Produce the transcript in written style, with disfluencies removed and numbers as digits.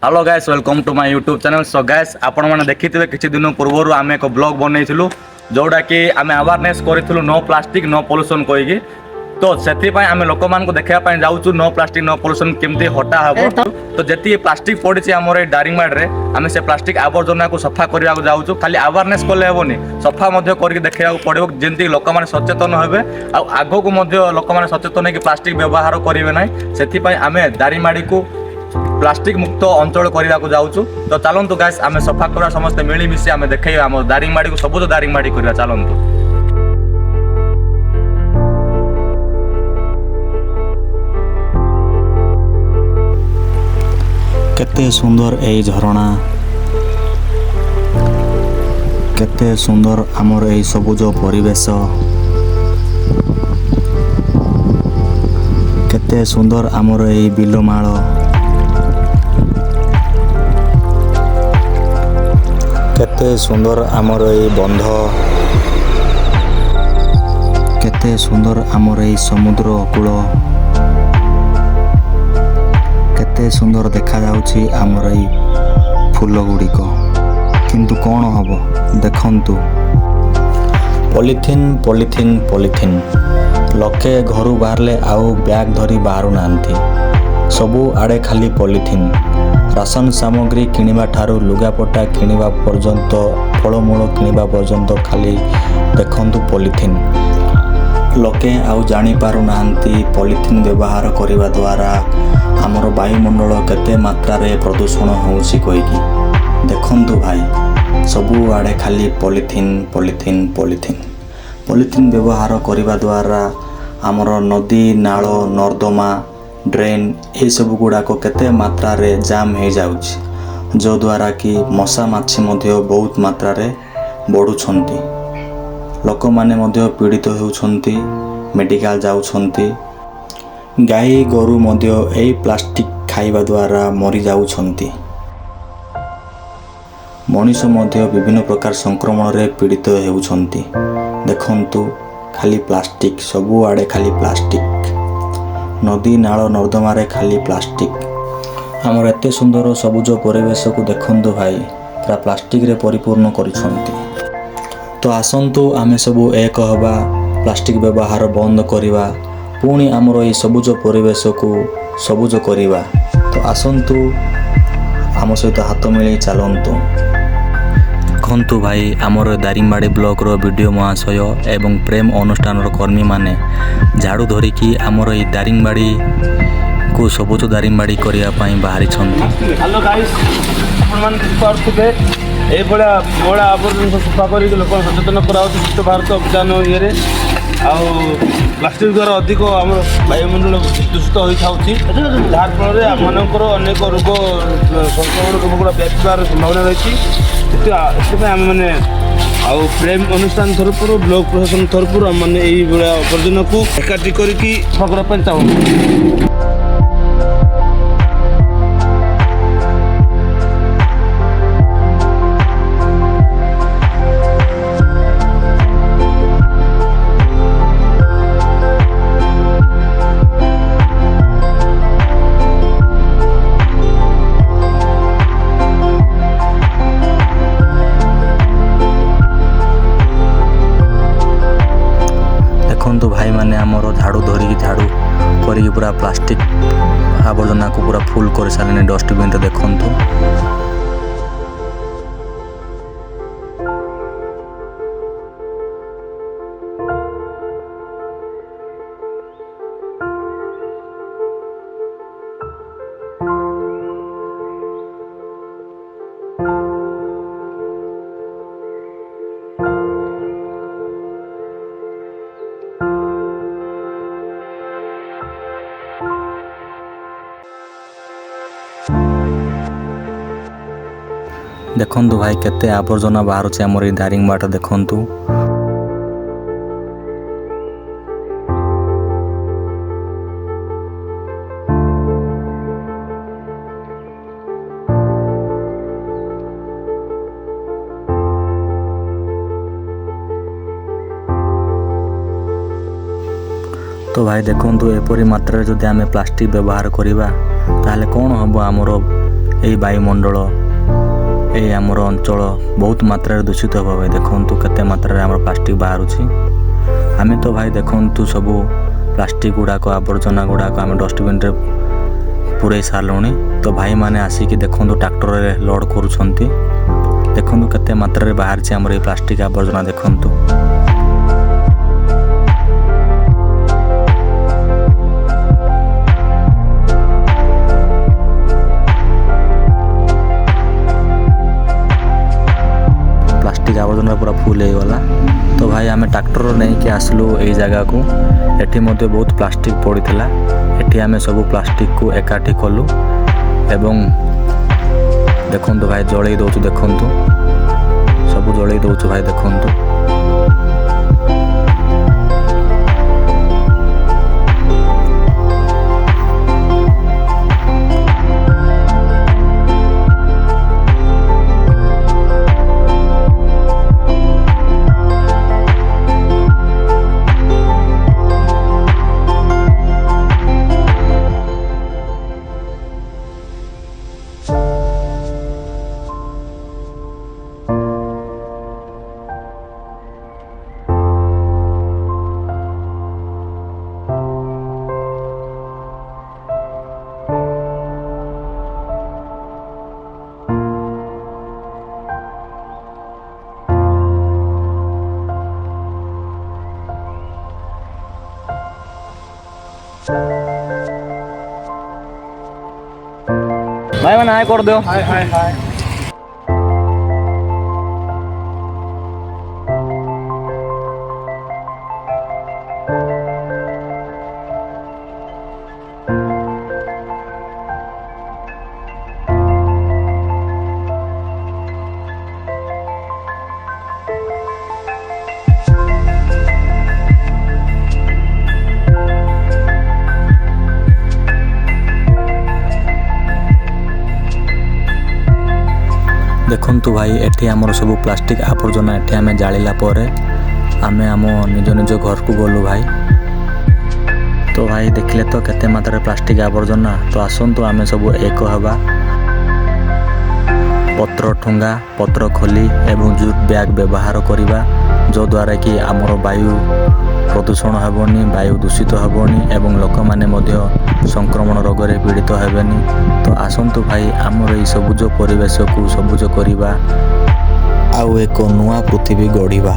Hello guys welcome to my YouTube channel. So guys आपण मैंने देखी किसी दिन पूर्व आम एक ब्लॉग बनईलु जोटा कि आम अवेयरनेस करूँ नो प्लास्टिक नो पॉल्यूशन कहीकि तो से आम लोक मान देखापी जाऊँ नो प्लास्टिक नो पॉल्यूशन केमती हटा हे तो जी प्लास्टिक पड़ी आम दारिंगबाड़ी में आम से प्लास्टिक आवर्जना को सफा करने जाऊँ खाली अवेयरनेस कले हेनी सफा करके देखा पड़ो जमी लोक मैंने सचेतन हे आग को लोक मैंने सचेतन हो प्लास्टिक व्यवहार करेंगे ना से आम दारिंगबाड़ी को प्लास्टिक मुक्त अंचल करने को जाऊँ। तो चलतु गाइस आम सफा करवा समस्ते मिलमिशि आम देखे आम दारिंगबाड़ी को सबुज दारिंगबाड़ी करवा चलतु। केते सुंदर ए झरणा केते सुंदर आमर ए सबुज परिवेश केते सुंदर आमर ए बिलमाल केते सुंदर आमर ए बंध केते सुंदर आमर ए समुद्र कूल केते सुंदर देखा जाउछि आमर ए फूल गुड़िक किंतु कौन हब देखंतु पॉलिथिन पॉलिथिन पॉलिथिन लोके घरू बाहरले आउ बैग धरी बाहरु नांती सबु आड़े खाली पॉलिथिन राशन सामग्री किनिबा ठारू लुगापटा किनिबा पर्यंत फलमूल किनिबा पर्यंत खाली देखंतु पॉलिथिन लोके आउ जानी पारु नांती पॉलिथिन व्यवहार करिबा द्वारा आमर वायुमंडल केते मात्रा रे प्रदूषण होउछि कहिकी देखंतु भाई सबु आड़े खाली पॉलिथिन पॉलिथिन पॉलिथिन पॉलिथिन व्यवहार करिबा द्वारा आमर नदी नाल नर्दमा ड्रेन ये सब गुड़ाक केते मात्रा रे जाम हो जाउछि जो द्वारा कि मशा माछी मध्य बहुत मात्रा रे बढ़ुछंती लोक माने मध्य पीड़ित होउछंती मेडिकल जाउछंती गाई गोरु मध्य ए प्लास्टिक खाइबा द्वारा मरी जाउछंती मनुष्य मध्य विभिन्न प्रकार संक्रमण रे पीड़ित होउछंती देखंतु खाली प्लास्टिक सबु आड़े खाली प्लास्टिक नदी नाल नर्दमा खाली प्लास्टिक आमर एते सुंदर सबुज परिवेश को देखंतु भाई पूरा प्लास्टिक रे परिपूर्ण करिसंती। तो आसंतु आमे सबु एक हवा प्लास्टिक व्यवहार बंद करिवा पुणी आमर ए सबुज परिवेश को सबुज करिवा। तो आसंतु आम सहित हाथ मिलाई चलंतु। देखंतु भाई आमर दारिंगबाड़ी ब्लॉक रो वीडियो महाशय एवं प्रेम अनुष्ठान कर्मी माने झाड़ू धरिकी आमर ए दारिंगबाड़ी को सबुज दारिंगबाड़ी करिया पई बाहरी छंती। हेलो गाइस आपण मान देखिपारथुबे ए बडा बडा आवर्जन सफा करी लोक सचेतन कराउछ स्वच्छ भारत अभियान ये प्लास्टिक द्वारा अधिक आम वायुमंडल दूषित हो जाऊँगी जार फल आमर अनेक रोग संक्रमण रोग गुड़ा व्यापार संभावना रही से आम मैंने आउ प्रेम अनुष्ठान तरफ ब्लॉक प्रशासन तरफ आम मैंने ये आवर्जन को एकाठी करके सफा चाहूँ। देखंतु भाई माने आमर झाड़ू धरिकी झाड़ू करके पूरा प्लास्टिक आवर्जना को पूरा फुल कर सारे डस्टबिन रे देखंतु। देखंतु भाई केते आवर्जना बाहर छे हमर ई दारिंगबाड़ी देखंतु। तो भाई देखंतु एपरी मात्रा रे जदि आमे प्लास्टिक व्यवहार करिबा ताले कोन हबो हमरो এই ବାୟୁମଣ୍ଡଳ এই ଆମର ଅଞ୍ଚଳ ବହୁତ ମାତ୍ରାରେ ଦୂଷିତ ହେବ ଭାଇ। ଦେଖନ୍ତୁ କେତେ ମାତ୍ରାରେ ଆମର ପ୍ଲାଷ୍ଟିକ୍ ବାହାରୁଛି। ଆମେ ତ ଭାଇ ଦେଖନ୍ତୁ ସବୁ ପ୍ଲାଷ୍ଟିକ୍ ଗୁଡ଼ାକ ଆବର୍ଜନା ଗୁଡ଼ାକ ଆମେ ଡଷ୍ଟବିନ୍ରେ ପୁରେଇ ସାରିଲୁଣି। ତ ଭାଇମାନେ ଆସିକି ଦେଖନ୍ତୁ ଟ୍ରାକ୍ଟରରେ ଲୋଡ଼୍ କରୁଛନ୍ତି। ଦେଖନ୍ତୁ କେତେ ମାତ୍ରାରେ ବାହାରିଛି ଆମର ଏଇ ପ୍ଲାଷ୍ଟିକ୍ ଆବର୍ଜନା ଦେଖନ୍ତୁ। ପ୍ଲାଷ୍ଟିକ୍ ଆବର୍ଜନା ପୁରା ଫୁଲ୍ ହେଇଗଲା। ତ ଭାଇ ଆମେ ଟ୍ରାକ୍ଟର ନେଇକି ଆସିଲୁ ଏଇ ଜାଗାକୁ। ଏଠି ମଧ୍ୟ ବହୁତ ପ୍ଲାଷ୍ଟିକ୍ ପଡ଼ିଥିଲା। ଏଠି ଆମେ ସବୁ ପ୍ଲାଷ୍ଟିକ୍କୁ ଏକାଠି କଲୁ ଏବଂ ଦେଖନ୍ତୁ ଭାଇ ଜଳେଇ ଦେଉଛୁ। ଦେଖନ୍ତୁ ସବୁ ଜଳେଇ ଦେଉଛୁ ଭାଇ ଦେଖନ୍ତୁ। ଭାଇମାନେ ହାଏ କରିଦିଅ। ଦେଖନ୍ତୁ ଭାଇ ଏଠି ଆମର ସବୁ ପ୍ଲାଷ୍ଟିକ୍ ଆବର୍ଜନା ଏଠି ଆମେ ଜାଳିଲା ପରେ ଆମେ ଆମ ନିଜ ନିଜ ଘରକୁ ଗଲୁ ଭାଇ। ତ ଭାଇ ଦେଖିଲେ ତ କେତେ ମାତ୍ରାରେ ପ୍ଲାଷ୍ଟିକ୍ ଆବର୍ଜନା। ତ ଆସନ୍ତୁ ଆମେ ସବୁ ଏକ ହେବା। ପତ୍ର ଠୁଙ୍ଗା ପତ୍ର ଖୋଲି ଏବଂ ଜୁଟ୍ ବ୍ୟାଗ୍ ବ୍ୟବହାର କରିବା, ଯଦ୍ୱାରା କି ଆମର ବାୟୁ ପ୍ରଦୂଷଣ ହେବନି, ବାୟୁ ଦୂଷିତ ହେବନି ଏବଂ ଲୋକମାନେ ମଧ୍ୟ ସଂକ୍ରମଣ ରୋଗରେ ପୀଡ଼ିତ ହେବେନି। ତ ଆସନ୍ତୁ ଭାଇ ଆମର ଏଇ ସବୁଜ ପରିବେଶକୁ ସବୁଜ କରିବା ଆଉ ଏକ ନୂଆ ପୃଥିବୀ ଗଢ଼ିବା।